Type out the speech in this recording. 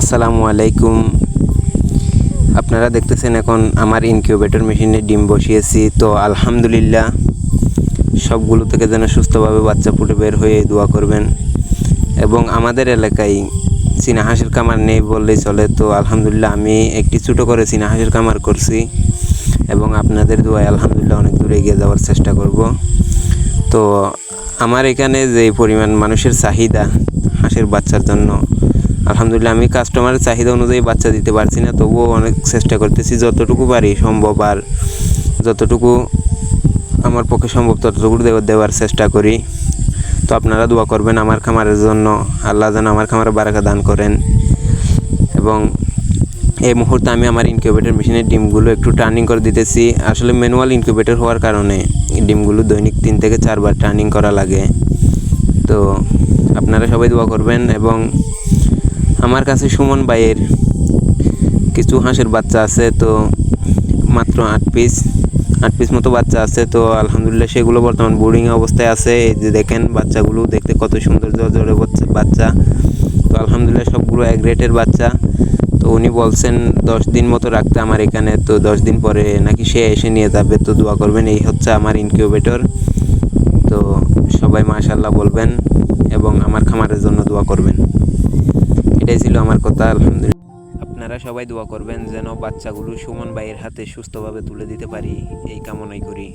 আসসালামু আলাইকুম। আপনারা দেখতেছেন এখন আমার ইনকিউবেটর মেশিনে ডিম বসিয়েছি। তো আলহামদুলিল্লাহ সবগুলো থেকে যেন সুস্থভাবে বাচ্চা ফুটে বের হয়ে দোয়া করবেন। এবং আমাদের এলাকায় চীনা হাঁসের খামার নেই বললেই চলে। তো আলহামদুলিল্লাহ আমি একটি ছোটো করে চীনা হাঁসের খামার করছি এবং আপনাদের দোয়ায় আলহামদুলিল্লাহ অনেক দূরে এগিয়ে যাওয়ার চেষ্টা করব। তো আমার এখানে যে পরিমাণ মানুষের চাহিদা হাঁসের বাচ্চার জন্য, আলহামদুলিল্লাহ আমি কাস্টমারের চাহিদা অনুযায়ী বাচ্চা দিতে পারছি না, তবুও অনেক চেষ্টা করতেছি, যতটুকু পারি সম্ভব আর যতটুকু আমার পক্ষে সম্ভব ততটুকু দেওয়ার চেষ্টা করি। তো আপনারা দোয়া করবেন আমার খামারের জন্য, আল্লাহ যেন আমার খামারে বারাকা দান করেন। এবং এই মুহূর্তে আমি আমার ইনকিউবেটর মেশিনের ডিমগুলো একটু টার্নিং করে দিতেছি। আসলে ম্যানুয়াল ইনকিউবেটর হওয়ার কারণে ডিমগুলো দৈনিক 3 থেকে 4 বার টার্নিং করা লাগে। তো আপনারা সবাই দোয়া করবেন। এবং আমার কাছে সুমন ভাইয়ের কিছু হাঁসের বাচ্চা আছে, তো মাত্র 8 পিস মতো বাচ্চা আছে। তো আলহামদুলিল্লাহ সেগুলো বর্তমান বোর্ডিং অবস্থায় আছে। এই যে দেখেন বাচ্চাগুলো দেখতে কত সুন্দর জোরে বাচ্চা। তো আলহামদুলিল্লাহ সবগুলো এক রেটের বাচ্চা। তো উনি বলছেন 10 দিন মতো রাখতে আমার এখানে। তো 10 দিন পরে নাকি সে এসে নিয়ে যাবে। তো দোয়া করবেন। এই হচ্ছে আমার ইনকিউবেটর। তো সবাই মাশাআল্লাহ বলবেন এবং আমার খামারের জন্য দোয়া করবেন। এটাই ছিল আমার কথা। আলহামদুলিল্লাহ আপনারা সবাই দোয়া করবেন যেন বাচ্চাগুলো সুমন ভাইয়ের হাতে সুস্থভাবে তুলে দিতে পারি, এই কামনাই করি।